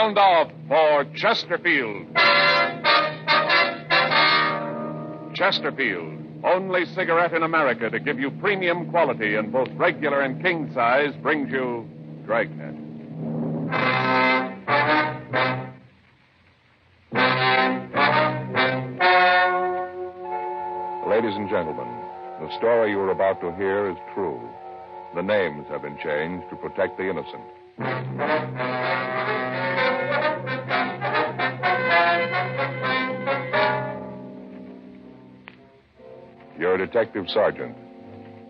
Sound off for Chesterfield. Chesterfield, only cigarette in America to give you premium quality in both regular and king size, brings you Dragnet. Ladies and gentlemen, the story you are about to hear is true. The names have been changed to protect the innocent. You're a detective sergeant.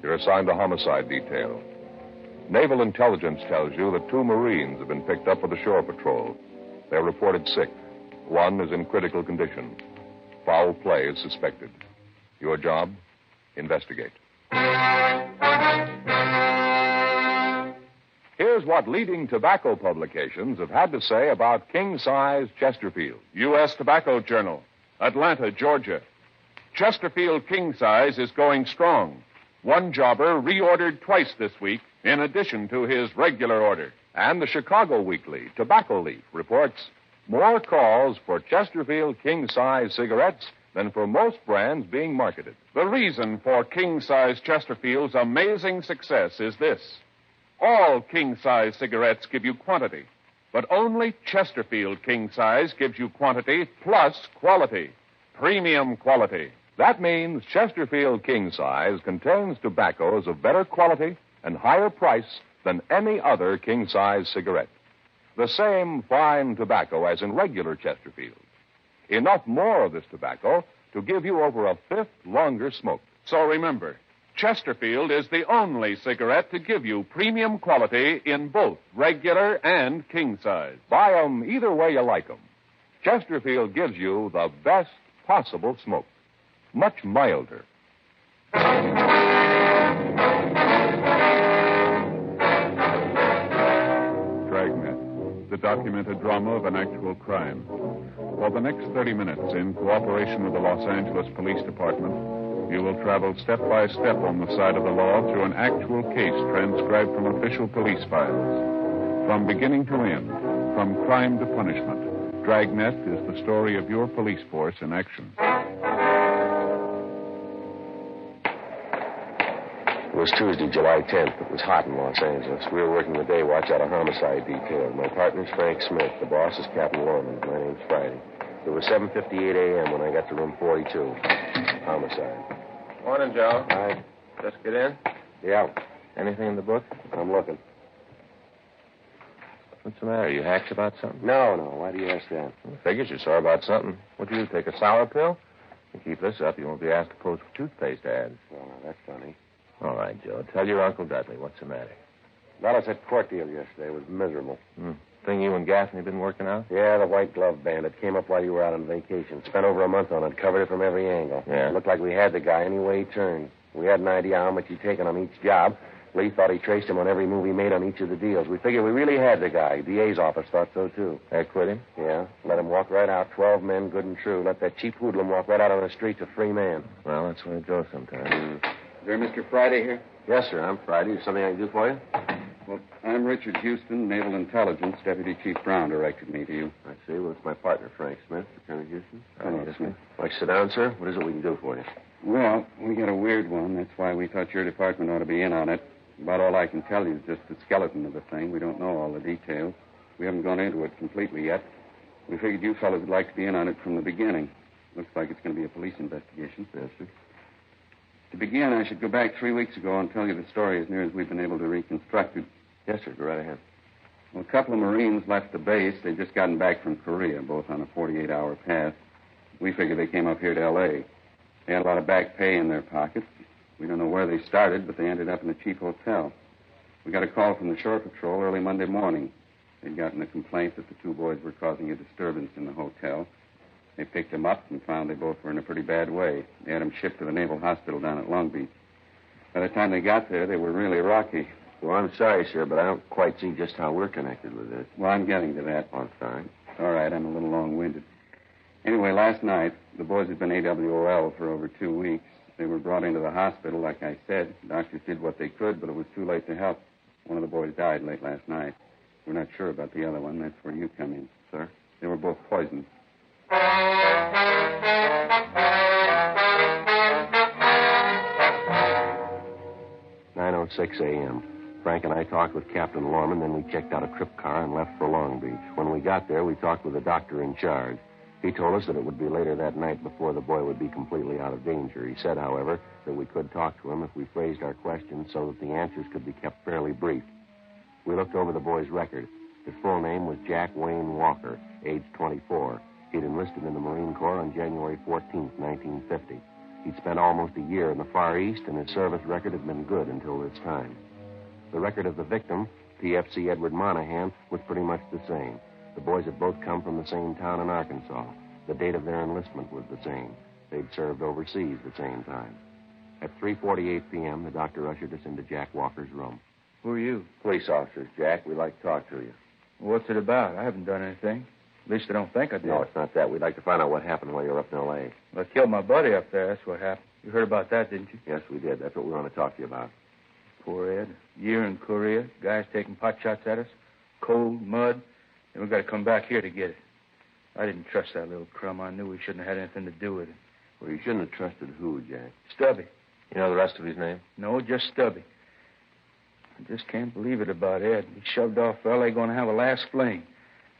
You're assigned to homicide detail. Naval intelligence tells you that 2 Marines have been picked up for the shore patrol. They're reported sick. 1 is in critical condition. Foul play is suspected. Your job? Investigate. Here's what leading tobacco publications have had to say about king-size Chesterfield. U.S. Tobacco Journal, Atlanta, Georgia. Chesterfield king size is going strong. One jobber reordered twice this week in addition to his regular order. And the Chicago Weekly, Tobacco Leaf, reports more calls for Chesterfield king-size cigarettes than for most brands being marketed. The reason for king-size Chesterfield's amazing success is this. All king-size cigarettes give you quantity, but only Chesterfield king-size gives you quantity plus quality. Premium quality. That means Chesterfield king-size contains tobaccos of better quality and higher price than any other king-size cigarette. The same fine tobacco as in regular Chesterfield. Enough more of this tobacco to give you over a fifth longer smoke. So remember, Chesterfield is the only cigarette to give you premium quality in both regular and king size. Buy 'em either way you like 'em. Chesterfield gives you the best possible smoke. Much milder. Dragnet, the documented drama of an actual crime. For the next 30 minutes, in cooperation with the Los Angeles Police Department, you will travel step by step on the side of the law through an actual case transcribed from official police files. From beginning to end, from crime to punishment, Dragnet is the story of your police force in action. It was Tuesday, July 10th. It was hot in Los Angeles. We were working the day watch out of homicide detail. My partner's Frank Smith. The boss is Captain Lorman. My name's Friday. It was 7:58 a.m. when I got to room 42. Homicide. Morning, Joe. Hi. Just get in? Yeah, Anything in the book? I'm looking. What's the matter? You hacked about something? No. Why do you ask that? Figures you saw about something. What do you take, a sour pill? You keep this up, you won't be asked to pose for toothpaste ads. Oh, that's funny. All right, Joe. Tell your Uncle Dudley. What's the matter? Dallas at court deal yesterday was miserable. Thing you and Gaffney been working out? Yeah, the white glove bandit came up while you were out on vacation. Spent over a month on it, covered it from every angle. Yeah? Looked like we had the guy any way he turned. We had an idea how much he'd taken on each job. Lee thought he traced him on every move he made on each of the deals. We figured we really had the guy. DA's office thought so, too. They quit him? Yeah. Let him walk right out. 12 men, good and true. Let that cheap hoodlum walk right out on the streets a free man. Well, that's where it goes sometimes. Is there Mr. Friday here? Yes, sir. I'm Friday. Is something I can do for you? Well, I'm Richard Houston, Naval Intelligence. Deputy Chief Brown directed me to you. I see. Well, it's my partner, Frank Smith, Lieutenant Houston. Hello, Smith. Like, sit down, sir. What is it we can do for you? Well, we got a weird one. That's why we thought your department ought to be in on it. About all I can tell you is just the skeleton of the thing. We don't know all the details. We haven't gone into it completely yet. We figured you fellows would like to be in on it from the beginning. Looks like it's going to be a police investigation. Yes, sir. To begin, I should go back 3 weeks ago and tell you the story as near as we've been able to reconstruct it. Yes, sir. Go right ahead. Well, a couple of Marines left the base. They'd just gotten back from Korea, both on a 48-hour pass. We figured they came up here to L.A. They had a lot of back pay in their pockets. We don't know where they started, but they ended up in a cheap hotel. We got a call from the shore patrol early Monday morning. They'd gotten a complaint that the 2 boys were causing a disturbance in the hotel. They picked them up and found they both were in a pretty bad way. They had them shipped to the Naval Hospital down at Long Beach. By the time they got there, they were really rocky. Well, I'm sorry, sir, but I don't quite see just how we're connected with this. Well, I'm getting to that. Oh, I'm sorry. All right, I'm a little long-winded. Anyway, last night, the boys had been AWOL for over 2 weeks. They were brought into the hospital, like I said. Doctors did what they could, but it was too late to help. One of the boys died late last night. We're not sure about the other one. That's where you come in, sir. They were both poisoned. 9:06 a.m. Frank and I talked with Captain Lorman, then we checked out a trip car and left for Long Beach. When we got there, we talked with the doctor in charge. He told us that it would be later that night before the boy would be completely out of danger. He said, however, that we could talk to him if we phrased our questions so that the answers could be kept fairly brief. We looked over the boy's record. His full name was Jack Wayne Walker, age 24. He'd enlisted in the Marine Corps on January 14th, 1950. He'd spent almost a year in the Far East, and his service record had been good until this time. The record of the victim, PFC Edward Monahan, was pretty much the same. The boys had both come from the same town in Arkansas. The date of their enlistment was the same. They'd served overseas the same time. At 3:48 p.m., the doctor ushered us into Jack Walker's room. Who are you? Police officers, Jack. We'd like to talk to you. What's it about? I haven't done anything. At least I don't think I did. No, it's not that. We'd like to find out what happened while you were up in L.A. Well, I killed my buddy up there. That's what happened. You heard about that, didn't you? Yes, we did. That's what we want to talk to you about. Poor Ed. Year in Korea. Guys taking pot shots at us. Cold, mud. And we got to come back here to get it. I didn't trust that little crumb. I knew we shouldn't have had anything to do with it. Well, you shouldn't have trusted who, Jack? Stubby. You know the rest of his name? No, just Stubby. I just can't believe it about Ed. He shoved off for L.A. going to have a last fling.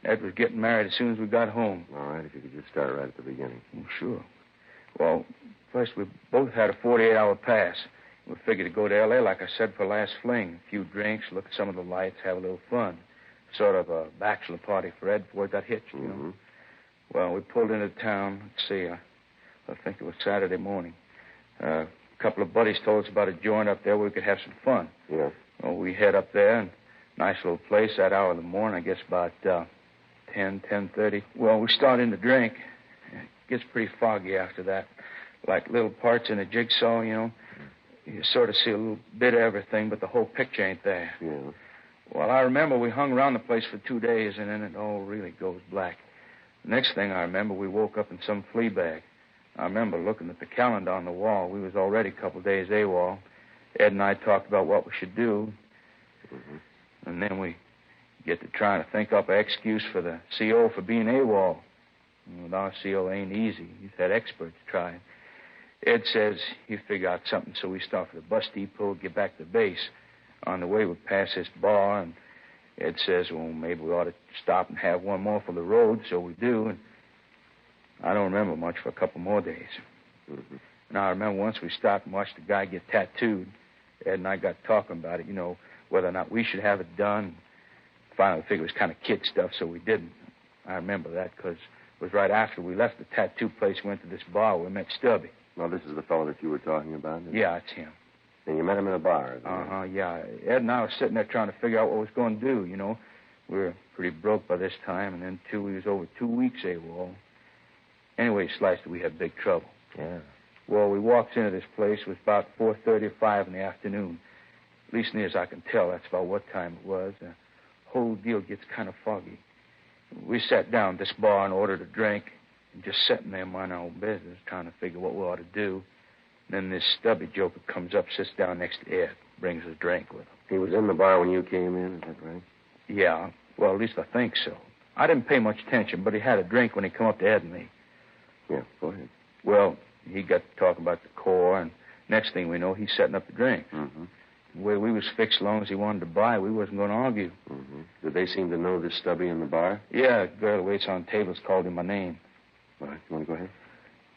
Ed was getting married as soon as we got home. All right, if you could just start right at the beginning. Oh, sure. Well, first, we both had a 48-hour pass. We figured to go to L.A., like I said, for last fling. A few drinks, look at some of the lights, have a little fun. Sort of a bachelor party for Ed before he got hitched, you know. Well, we pulled into town. Let's see, I think it was Saturday morning. A couple of buddies told us about a joint up there where we could have some fun. Yeah. Well, we head up there, and nice little place that hour of the morning, I guess about 10:30. Well, we start in to drink. It gets pretty foggy after that. Like little parts in a jigsaw, you know. You sort of see a little bit of everything, but the whole picture ain't there. Yeah. Well, I remember we hung around the place for 2 days, and then it all really goes black. The next thing I remember, we woke up in some flea bag. I remember looking at the calendar on the wall. We was already a couple of days AWOL. Ed and I talked about what we should do. And then we get to trying to think up an excuse for the CO for being AWOL. With our CO ain't easy. He's had experts try. Ed says he'd figure out something, so we start for the bus depot, get back to base. On the way, we pass this bar, and Ed says, well, maybe we ought to stop and have one more for the road, so we do. And I don't remember much for a couple more days. And I remember once we stopped and watched the guy get tattooed. Ed and I got talking about it, you know, whether or not we should have it done. Finally, we figured it was kind of kid stuff, so we didn't. I remember that because it was right after we left the tattoo place, we went to this bar where we met Stubby. Well, this is the fellow that you were talking about? Yeah, it's him. And you met him in a bar? Yeah. Ed and I were sitting there trying to figure out what we was going to do, you know. We were pretty broke by this time, and then, too, we was over 2 weeks AWOL. Anyway, sliced, we had big trouble. Yeah. Well, we walked into this place. It was about 4:30 or 5 in the afternoon. At least near as I can tell, that's about what time it was. The whole deal gets kind of foggy. We sat down at this bar and ordered a drink, and just sitting there minding our own business, trying to figure what we ought to do. And then this Stubby joker comes up, sits down next to Ed, brings a drink with him. He was in the bar when you came in, is that right? Yeah, well, at least I think so. I didn't pay much attention, but he had a drink when he come up to Ed and me. Yeah, go ahead. Well, he got to talking about the Corps, and next thing we know, he's setting up the drink. The way we was fixed, as long as he wanted to buy, we wasn't going to argue. Did they seem to know this Stubby in the bar? Yeah, the girl who waits on tables called him my name. All right, you want to go ahead?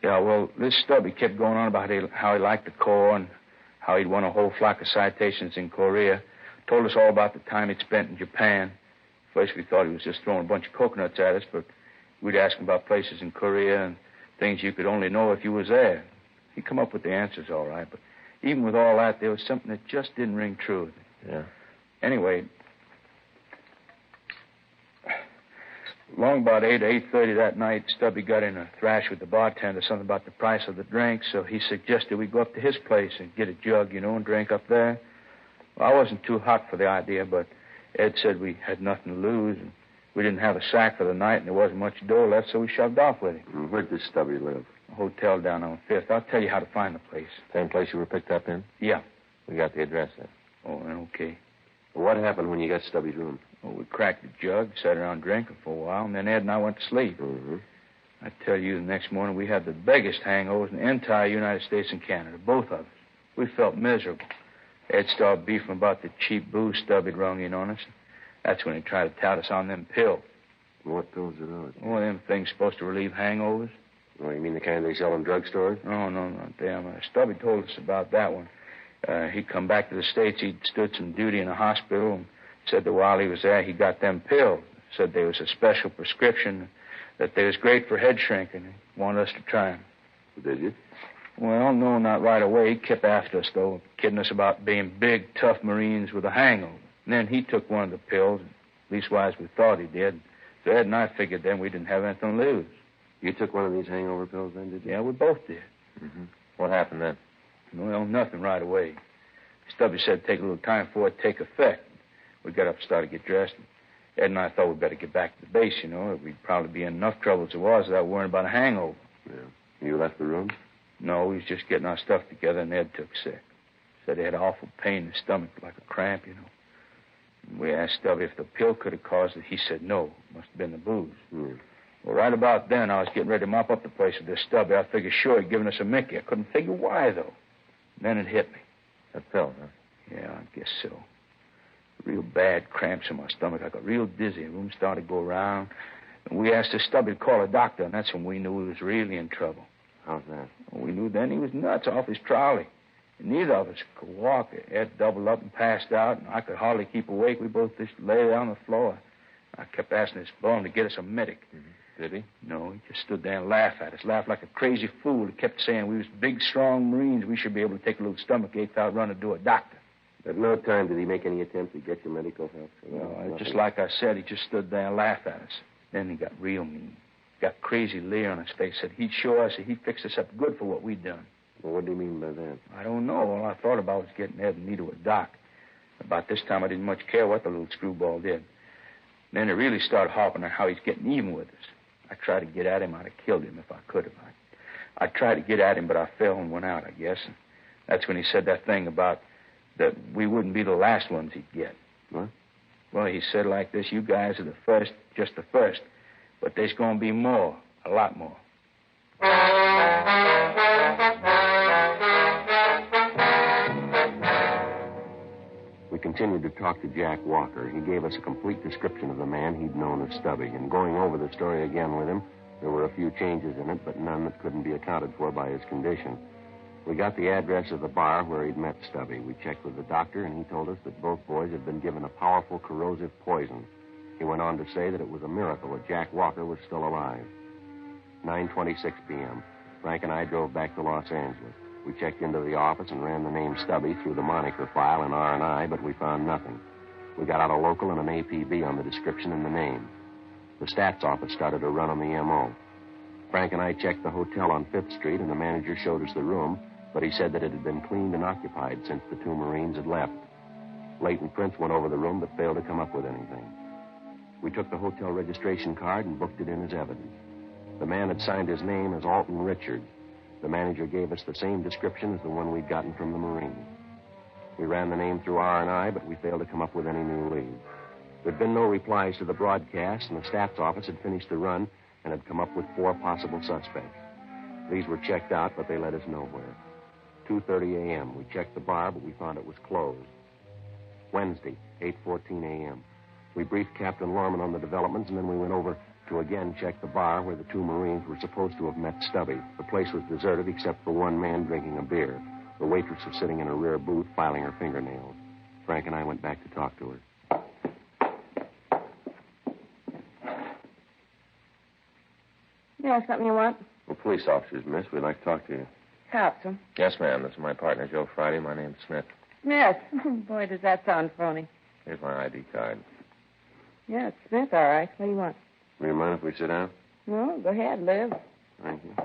Yeah, well, this Stubby kept going on about how he liked the Corps and how he'd won a whole flock of citations in Korea. Told us all about the time he'd spent in Japan. First, we thought he was just throwing a bunch of coconuts at us, but we'd ask him about places in Korea and things you could only know if you was there. He'd come up with the answers all right, but even with all that, there was something that just didn't ring true. Yeah. Anyway, long about 8 or 8:30 that night, Stubby got in a thrash with the bartender, something about the price of the drink, so he suggested we go up to his place and get a jug, you know, and drink up there. Well, I wasn't too hot for the idea, but Ed said we had nothing to lose, and we didn't have a sack for the night, and there wasn't much dough left, so we shoved off with him. Where'd this Stubby live? A hotel down on 5th. I'll tell you how to find the place. Same place you were picked up in? Yeah. We got the address there. Oh, okay. Well, what happened when you got Stubby's room? Well, We cracked the jug, sat around drinking for a while, and then Ed and I went to sleep. Mm-hmm. I tell you, the next morning we had the biggest hangovers in the entire United States and Canada, both of us. We felt miserable. Ed started beefing about the cheap booze Stubby'd rung in on us. That's when he tried to tout us on them pills. What pills are those? Oh, them things supposed to relieve hangovers. Oh, you mean the kind they sell in drugstores? Oh, no, damn. Stubby told us about that one. He'd come back to the States. He'd stood some duty in a hospital and said that while he was there, he got them pills. Said there was a special prescription, that they was great for head shrinking. He wanted us to try them. Did you? Well, no, not right away. He kept after us, though, kidding us about being big, tough Marines with a hangover. And then he took one of the pills, leastwise we thought he did. So Ed and I figured then we didn't have anything to lose. You took one of these hangover pills then, did you? Yeah, we both did. Mm-hmm. What happened then? Well, nothing right away. Stubby said it'd take a little time for it to take effect. We got up and started to get dressed. Ed and I thought we'd better get back to the base, you know. We'd probably be in enough trouble as it was without worrying about a hangover. Yeah. You left the room? No, we was just getting our stuff together, and Ed took sick. Said he had awful pain in his stomach, like a cramp, you know. And we asked Stubby if the pill could have caused it. He said no. Must have been the booze. Hmm. Well, right about then, I was getting ready to mop up the place with this Stubby. I figured sure he'd given us a Mickey. I couldn't figure why, though. And then it hit me. That pill, huh? Yeah, I guess so. Real bad cramps in my stomach. I got real dizzy. The room started to go around. And we asked this Stubby to call a doctor, and that's when we knew he was really in trouble. How's that? Well, we knew then he was nuts off his trolley. And neither of us could walk. Ed doubled up and passed out, and I could hardly keep awake. We both just lay there on the floor. I kept asking this bum to get us a medic. Mm-hmm. Did he? No, he just stood there and laughed at us, laughed like a crazy fool. He kept saying we was big, strong Marines. We should be able to take a little stomach ache without running to a doctor. At no time did he make any attempt to get you medical help? No, just like I said, he just stood there and laughed at us. Then he got real mean. Got crazy leer on his face. Said he'd show us that he'd fix us up good for what we'd done. Well, what do you mean by that? I don't know. All I thought about was getting Ed and me to a doc. About this time, I didn't much care what the little screwball did. Then it really started harping on how he's getting even with us. I tried to get at him. I'd have killed him if I could have. I tried to get at him, but I fell and went out, I guess. And that's when he said that thing about that we wouldn't be the last ones he'd get. What? Well, he said like this, you guys are the first, just the first. But there's going to be more, a lot more. We continued to talk to Jack Walker. He gave us a complete description of the man he'd known as Stubby. And going over the story again with him, there were a few changes in it, but none that couldn't be accounted for by his condition. We got the address of the bar where he'd met Stubby. We checked with the doctor, and he told us that both boys had been given a powerful corrosive poison. He went on to say that it was a miracle that Jack Walker was still alive. 9:26 p.m. Frank and I drove back to Los Angeles. We checked into the office and ran the name Stubby through the moniker file in R&I, but we found nothing. We got out a local and an APB on the description and the name. The stats office started to run on the M.O. Frank and I checked the hotel on 5th Street, and the manager showed us the room, but he said that it had been cleaned and occupied since the two Marines had left. Leighton Prince went over the room but failed to come up with anything. We took the hotel registration card and booked it in as evidence. The man had signed his name as Alton Richards. The manager gave us the same description as the one we'd gotten from the Marines. We ran the name through R&I, but we failed to come up with any new leads. There'd been no replies to the broadcast, and the stats office had finished the run and had come up with 4 possible suspects. These were checked out, but they led us nowhere. 2:30 a.m. We checked the bar, but we found it was closed. Wednesday, 8:14 a.m. We briefed Captain Lorman on the developments, and then we went over to again check the bar where the two Marines were supposed to have met Stubby. The place was deserted except for one man drinking a beer. The waitress was sitting in a rear booth filing her fingernails. Frank and I went back to talk to her. Yeah, something you want? Well, police officers, miss. We'd like to talk to you. Cops, huh? Yes, ma'am. This is my partner, Joe Friday. My name's Smith. Smith. Boy, does that sound phony. Here's my ID card. Yeah, it's Smith, all right. What do you want? Do you mind if we sit down? No, go ahead, live. Thank you.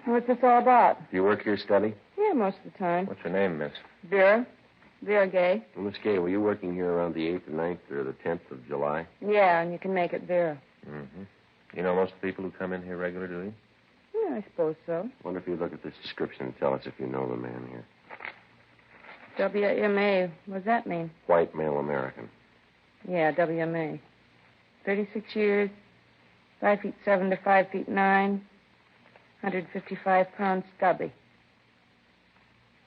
What's this all about? Do you work here steady? Yeah, most of the time. What's your name, miss? Vera. Vera Gay. Well, Miss Gay, were you working here around the 8th or 9th or the 10th of July? Yeah, and you can make it Vera. Mm-hmm. You know most of the people who come in here regular, do you? Yeah, I suppose so. Wonder if you look at this description and tell us if you know the man here. WMA. What does that mean? White male American. Yeah, WMA. 36 years, 5'7" to 5'9", 155-pound stubby.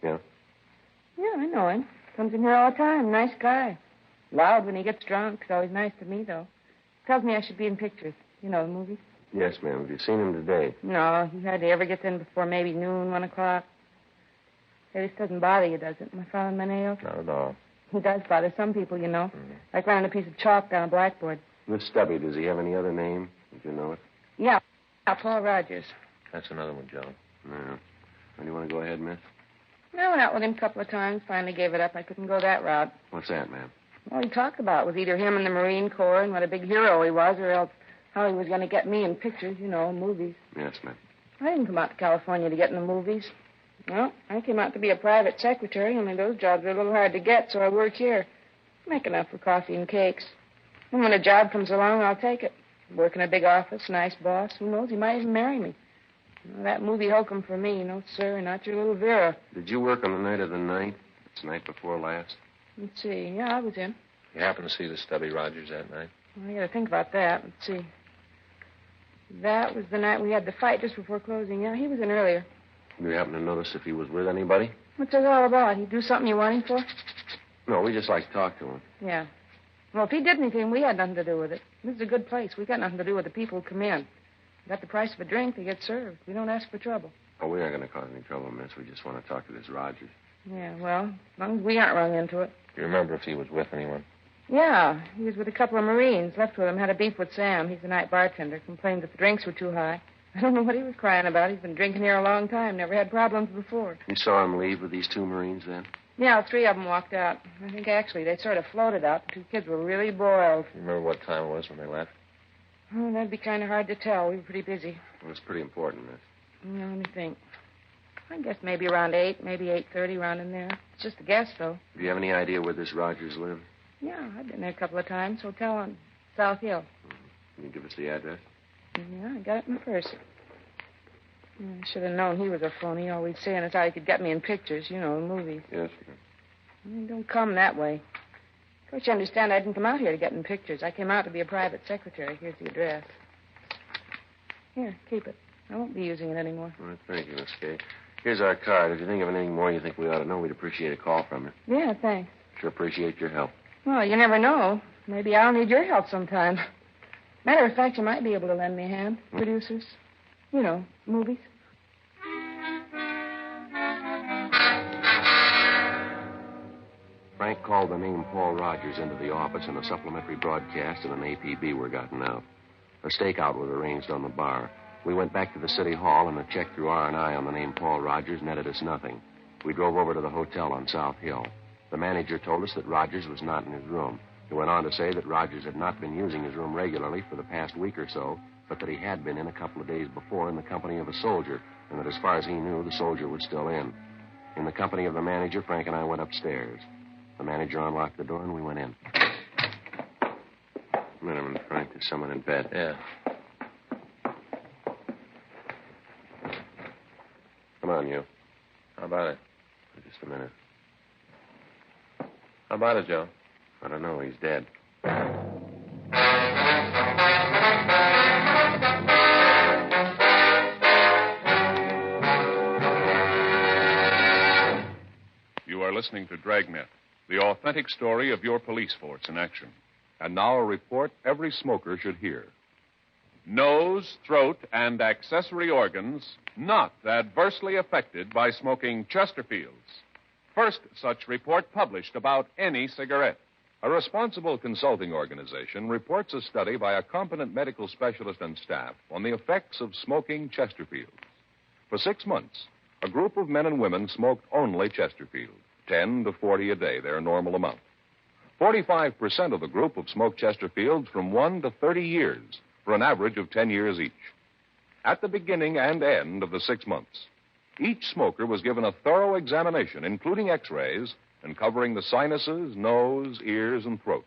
Yeah? Yeah, I know him. Comes in here all the time. Nice guy. Loud when he gets drunk. He's always nice to me, though. Tells me I should be in pictures. You know, the movies. Yes, ma'am. Have you seen him today? No, he hardly ever gets in before maybe noon, 1 o'clock. This doesn't bother you, does it? Am I following my nails? Not at all. He does bother some people, you know. Like running a piece of chalk down a blackboard. Miss Stubby, does he have any other name? Did you know it? Yeah, Paul Rogers. That's another one, Joe. No. When do you want to go ahead, miss? I went out with him a couple of times. Finally gave it up. I couldn't go that route. What's that, ma'am? All he talked about was either him in the Marine Corps and what a big hero he was, or else how he was going to get me in pictures, you know, movies. Yes, ma'am. I didn't come out to California to get in the movies. No, I came out to be a private secretary, only those jobs are a little hard to get, so I work here. Make enough for coffee and cakes. And when a job comes along, I'll take it. Work in a big office, nice boss. Who knows, he might even marry me. That movie hokum for me, no, sir, not your little Vera. Did you work on the night of the night? It's the night before last? Let's see. Yeah, I was in. You happened to see the Stubby Rogers that night? Well, I got to think about that. Let's see. That was the night we had the fight just before closing. Yeah, he was in earlier. Do you happen to notice if he was with anybody? What's it all about? He do something you want him for? No, we just like to talk to him. Yeah. Well, if he did anything, we had nothing to do with it. This is a good place. We got nothing to do with the people who come in. Got the price of a drink, they get served. We don't ask for trouble. Oh, we aren't going to cause any trouble, miss. We just want to talk to this Rogers. Yeah, well, as long as we aren't rung into it. Do you remember if he was with anyone? Yeah, he was with a couple of Marines. Left with him, had a beef with Sam. He's the night bartender. Complained that the drinks were too high. I don't know what he was crying about. He's been drinking here a long time. Never had problems before. You saw him leave with these two Marines then? Yeah, 3 of them walked out. I think, actually, they sort of floated out. The 2 kids were really boiled. You remember what time it was when they left? Oh, that'd be kind of hard to tell. We were pretty busy. Well, it's pretty important, miss. Yeah, let me think. I guess maybe around 8, maybe 8:30, around in there. It's just a guess, though. Do you have any idea where this Rogers lives? Yeah, I've been there a couple of times. Hotel on South Hill. Can you give us the address? Yeah, I got it in the purse. I should have known he was a phony, always saying it's how he could get me in pictures, you know, in movies. Yes, ma'am. Don't come that way. Of course, you understand I didn't come out here to get in pictures. I came out to be a private secretary. Here's the address. Here, keep it. I won't be using it anymore. All right, thank you, Miss Kay. Here's our card. If you think of anything more you think we ought to know, we'd appreciate a call from you. Yeah, thanks. Sure appreciate your help. Well, you never know. Maybe I'll need your help sometime. Matter of fact, you might be able to lend me a hand. Producers. You know, movies. Frank called the name Paul Rogers into the office, and a supplementary broadcast and an APB were gotten out. A stakeout was arranged on the bar. We went back to the city hall, and a check through R&I on the name Paul Rogers netted us nothing. We drove over to the hotel on South Hill. The manager told us that Rogers was not in his room. He went on to say that Rogers had not been using his room regularly for the past week or so, but that he had been in a couple of days before in the company of a soldier, and that as far as he knew, the soldier was still in. In the company of the manager, Frank and I went upstairs. The manager unlocked the door, and we went in. A minute, Frank. There's someone in bed. Yeah. Come on, you. How about it? Just a minute. How about it, Joe? I don't know. He's dead. You are listening to Dragnet, the authentic story of your police force in action. And now a report every smoker should hear. Nose, throat, and accessory organs not adversely affected by smoking Chesterfields. First such report published about any cigarette. A responsible consulting organization reports a study by a competent medical specialist and staff on the effects of smoking Chesterfields. For 6 months, a group of men and women smoked only Chesterfield, 10 to 40 a day, their normal amount. 45% of the group have smoked Chesterfields from 1 to 30 years, for an average of 10 years each. At the beginning and end of the 6 months, each smoker was given a thorough examination, including x-rays, and covering the sinuses, nose, ears, and throat.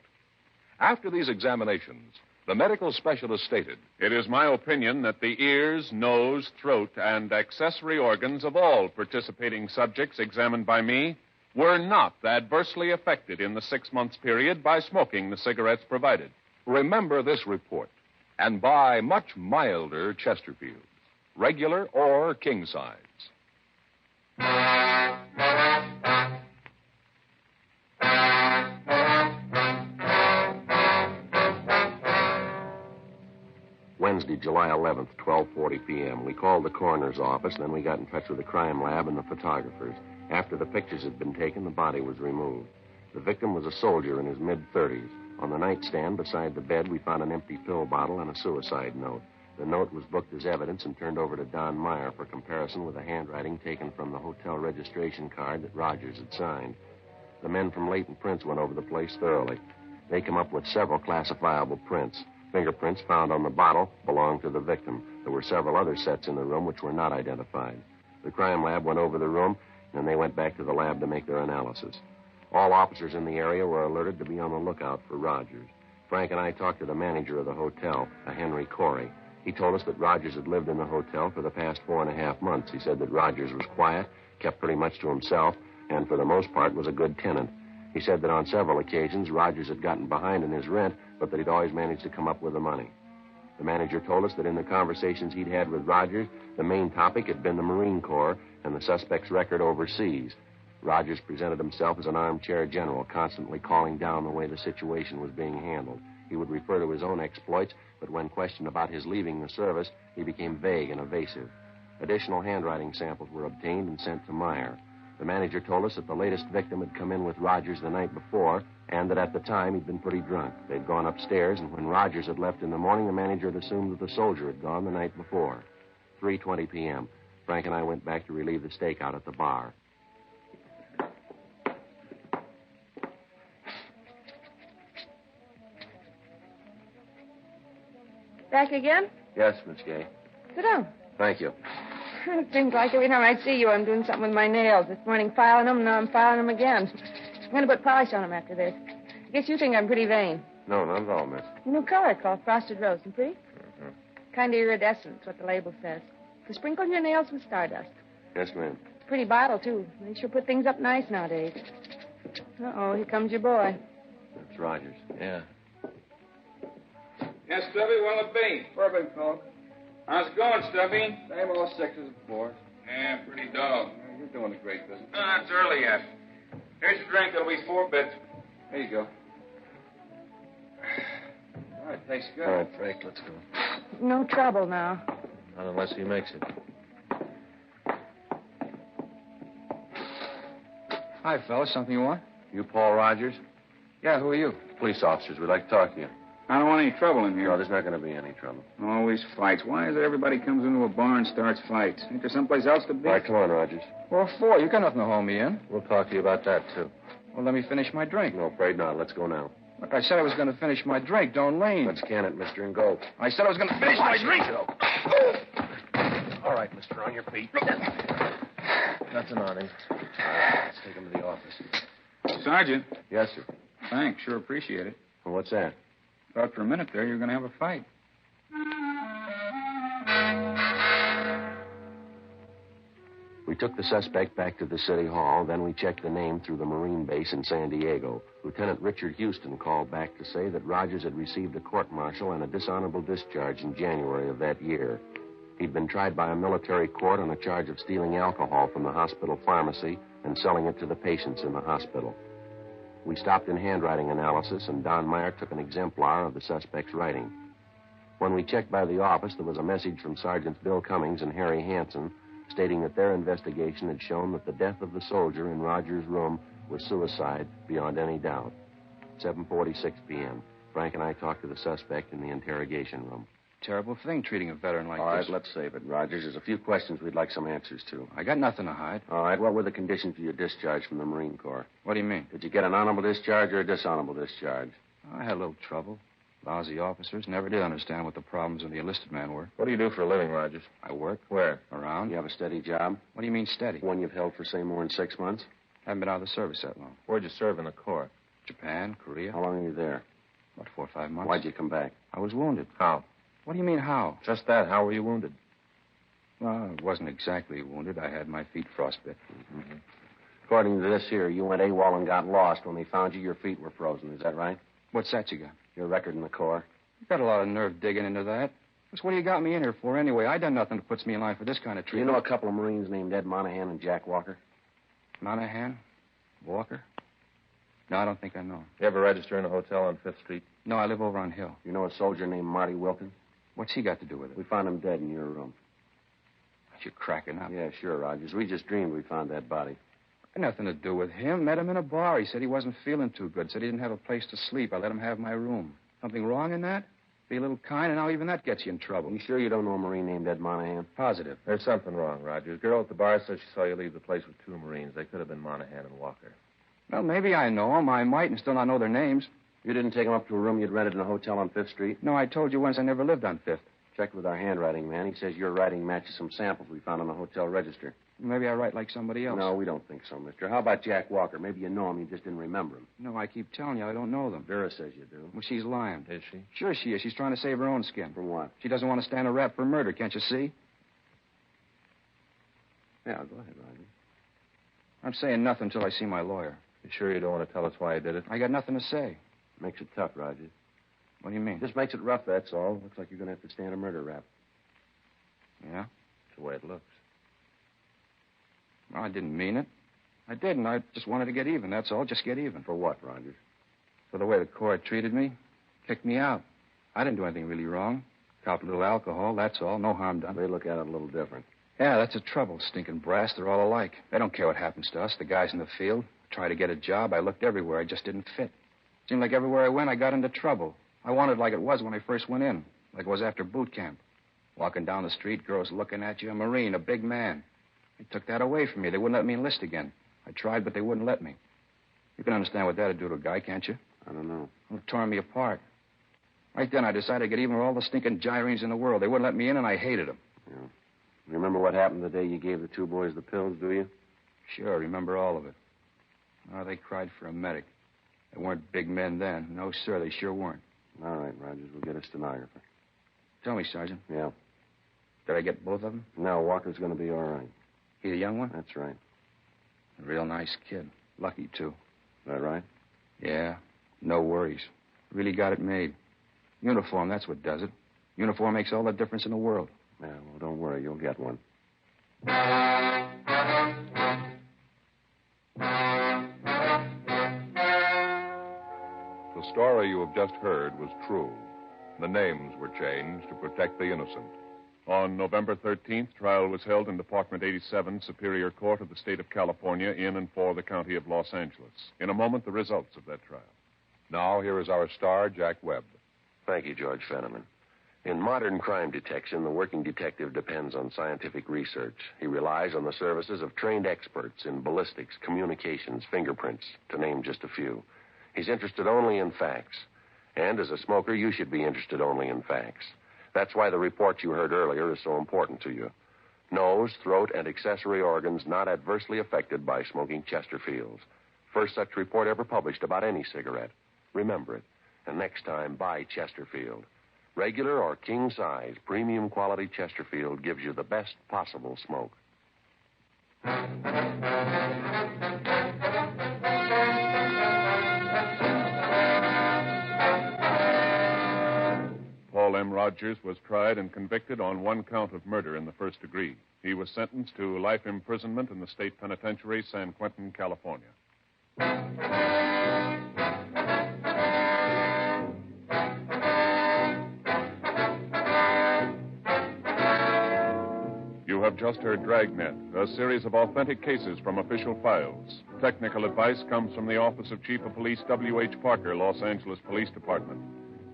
After these examinations, the medical specialist stated, It is my opinion that the ears, nose, throat, and accessory organs of all participating subjects examined by me were not adversely affected in the 6 months period by smoking the cigarettes provided. Remember this report and buy much milder Chesterfields, regular or king size. Wednesday, July 11th, 12:40 p.m. We called the coroner's office, then we got in touch with the crime lab and the photographers. After the pictures had been taken, the body was removed. The victim was a soldier in his mid-30s. On the nightstand beside the bed, we found an empty pill bottle and a suicide note. The note was booked as evidence and turned over to Don Meyer for comparison with the handwriting taken from the hotel registration card that Rogers had signed. The men from Leighton Prince went over the place thoroughly. They came up with several classifiable prints. Fingerprints found on the bottle belonged to the victim. There were several other sets in the room which were not identified. The crime lab went over the room, and they went back to the lab to make their analysis. All officers in the area were alerted to be on the lookout for Rogers. Frank and I talked to the manager of the hotel, a Henry Corey. He told us that Rogers had lived in the hotel for the past 4.5 months. He said that Rogers was quiet, kept pretty much to himself, and for the most part was a good tenant. He said that on several occasions Rogers had gotten behind in his rent, but that he'd always managed to come up with the money. The manager told us that in the conversations he'd had with Rogers, the main topic had been the Marine Corps and the suspect's record overseas. Rogers presented himself as an armchair general, constantly calling down the way the situation was being handled. He would refer to his own exploits, but when questioned about his leaving the service, he became vague and evasive. Additional handwriting samples were obtained and sent to Meyer. The manager told us that the latest victim had come in with Rogers the night before, and that at the time he'd been pretty drunk. They'd gone upstairs, and when Rogers had left in the morning, the manager had assumed that the soldier had gone the night before. 3:20 p.m. Frank and I went back to relieve the stakeout at the bar. Back again? Yes, Miss Gay. Sit down. Thank you. It seems like every time I see you, I'm doing something with my nails. This morning filing them, now I'm filing them again. I'm going to put polish on them after this. I guess you think I'm pretty vain. No, not at all, miss. A new color called frosted rose. And pretty? Mm-hmm. Kind of iridescent, what the label says. To sprinkle your nails with stardust. Yes, ma'am. Pretty bottle, too. They sure put things up nice nowadays. Uh-oh, here comes your boy. That's Rogers. Yeah. Yes, Stubby, what'll it be? Bourbon, Coke. How's it going, Stubby? Same old six as before. Yeah, pretty dull. You're doing a great business. No, it's early yet. Here's your drink. It'll be 4 bits. There you go. All right, tastes good. All right, Frank, let's go. No trouble now. Not unless he makes it. Hi, fellas. Something you want? You Paul Rogers? Yeah, who are you? Police officers. We'd like to talk to you. I don't want any trouble in No, here. there's not going to be any trouble. Always fights. Why is it everybody comes into a bar and starts fights? Ain't there someplace else to be? All right, come on, Rogers. What for? You got nothing to hold me in. We'll talk to you about that, too. Well, let me finish my drink. No, afraid not. Let's go now. Look, I said I was going to finish my drink. Don't lean. Let's can it, mister, and go. I said I was going to finish my drink. All right, mister, on your feet. Nothing on him. All right, let's take him to the office. Sergeant. Yes, sir. Thanks. Sure appreciate it. Well, what's that? Thought for a minute there you were going to have a fight. We took the suspect back to the city hall. Then we checked the name through the Marine base in San Diego. Lieutenant Richard Houston called back to say that Rogers had received a court-martial and a dishonorable discharge in January of that year. He'd been tried by a military court on a charge of stealing alcohol from the hospital pharmacy and selling it to the patients in the hospital. We stopped in handwriting analysis, and Don Meyer took an exemplar of the suspect's writing. When we checked by the office, there was a message from Sergeants Bill Cummings and Harry Hansen stating that their investigation had shown that the death of the soldier in Rogers' room was suicide beyond any doubt. 7:46 p.m. Frank and I talked to the suspect in the interrogation room. Terrible thing, treating a veteran like All right, this. let's save it, Rogers. There's a few questions we'd like some answers to. I got nothing to hide. All right, what were the conditions of your discharge from the Marine Corps? What do you mean? Did you get an honorable discharge or a dishonorable discharge? I had a little trouble. Lousy officers. Never did understand what the problems of the enlisted man were. What do you do for a living, Rogers? I work. Where? Around. You have a steady job? What do you mean steady? One you've held for, say, more than 6 months? Haven't been out of the service that long. Where'd you serve in the Corps? Japan, Korea. How long are you there? About 4 or 5 months. Why'd you come back? I was wounded. How? What do you mean, how? Just that. How were you wounded? Well, I wasn't exactly wounded. I had my feet frostbit. Mm-hmm. According to this here, you went AWOL and got lost. When they found you, your feet were frozen. Is that right? What's that you got? Your record in the Corps. You got a lot of nerve digging into that. That's what you got me in here for anyway. I done nothing that puts me in line for this kind of Do you treatment. know a couple of Marines named Ed Monahan and Jack Walker? Monahan? Walker? No, I don't think I know him. You ever register in a hotel on 5th Street? No, I live over on Hill. You know a soldier named Marty Wilkins? What's he got to do with it? We found him dead in your room. You're cracking up. Yeah, sure, Rogers. We just dreamed we found that body. Had nothing to do with him. Met him in a bar. He said he wasn't feeling too good. Said he didn't have a place to sleep. I let him have my room. Something wrong in that? Be a little kind, and now even that gets you in trouble. You sure you don't know a Marine named Ed Monahan? Positive. There's something wrong, Rogers. Girl at the bar says she saw you leave the place with 2 Marines. They could have been Monahan and Walker. Well, maybe I know them. I might and still not know their names. You didn't take him up to a room you'd rented in a hotel on 5th Street? No, I told you once I never lived on 5th. Checked with our handwriting man. He says your writing matches some samples we found on the hotel register. Maybe I write like somebody else. No, we don't think so, mister. How about Jack Walker? Maybe you know him, you just didn't remember him. No, I keep telling you I don't know them. Vera says you do. Well, she's lying. Is she? Sure she is. She's trying to save her own skin. From what? She doesn't want to stand a rap for murder, can't you see? Yeah, go ahead, Roger. I'm saying nothing until I see my lawyer. You sure you don't want to tell us why you did it? I got nothing to say. Makes it tough, Roger. What do you mean? Just makes it rough, that's all. Looks like you're going to have to stand a murder rap. Yeah? That's the way it looks. Well, I didn't mean it. I didn't. I just wanted to get even, that's all. Just get even. For what, Rogers? For the way the Corps treated me. Kicked me out. I didn't do anything really wrong. Copped a little alcohol, that's all. No harm done. They look at it a little different. Yeah, that's the trouble. Stinking brass, they're all alike. They don't care what happens to us, the guys in the field. Try to get a job. I looked everywhere. I just didn't fit. Seemed like everywhere I went, I got into trouble. I wanted like it was when I first went in, like it was after boot camp. Walking down the street, girls looking at you, a Marine, a big man. They took that away from me. They wouldn't let me enlist again. I tried, but they wouldn't let me. You can understand what that'd do to a guy, can't you? I don't know. It tore me apart. Right then, I decided to get even with all the stinking gyrenes in the world. They wouldn't let me in, and I hated them. Yeah. Remember what happened the day you gave the 2 boys the pills, do you? Sure, I remember all of it. Oh, they cried for a medic. They weren't big men then. No, sir, they sure weren't. All right, Rogers, we'll get a stenographer. Tell me, Sergeant. Yeah. Did I get both of them? No, Walker's going to be all right. He the young one? That's right. A real nice kid. Lucky, too. Is that right? Yeah. No worries. Really got it made. Uniform, that's what does it. Uniform makes all the difference in the world. Yeah, well, don't worry. You'll get one. The story you have just heard was true. The names were changed to protect the innocent. On November 13th, trial was held in Department 87, Superior Court of the State of California, in and for the County of Los Angeles. In a moment, the results of that trial. Now, here is our star, Jack Webb. Thank you, George Fenneman. In modern crime detection, the working detective depends on scientific research. He relies on the services of trained experts in ballistics, communications, fingerprints, to name just a few. He's interested only in facts. And as a smoker, you should be interested only in facts. That's why the report you heard earlier is so important to you. Nose, throat, and accessory organs not adversely affected by smoking Chesterfields. First such report ever published about any cigarette. Remember it. And next time, buy Chesterfield. Regular or king size, premium quality Chesterfield gives you the best possible smoke. Paul M. Rogers was tried and convicted on 1 count of murder in the first degree. He was sentenced to life imprisonment in the state penitentiary, San Quentin, California. You have just heard Dragnet, a series of authentic cases from official files. Technical advice comes from the Office of Chief of Police W.H. Parker, Los Angeles Police Department.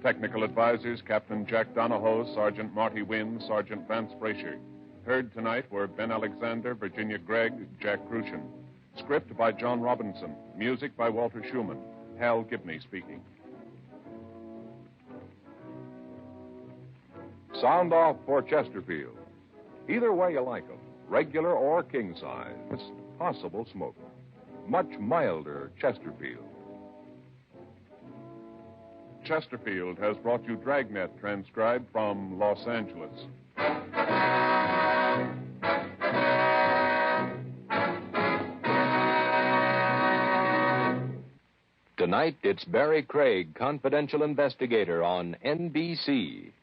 Technical advisors, Captain Jack Donahoe, Sergeant Marty Wynn, Sergeant Vance Brasher. Heard tonight were Ben Alexander, Virginia Gregg, Jack Crucian. Script by John Robinson. Music by Walter Schumann. Hal Gibney speaking. Sound off for Chesterfield. Either way you like them, regular or king size, it's possible smoking. Much milder Chesterfield. Chesterfield has brought you Dragnet, transcribed from Los Angeles. Tonight, it's Barry Craig, confidential investigator on NBC.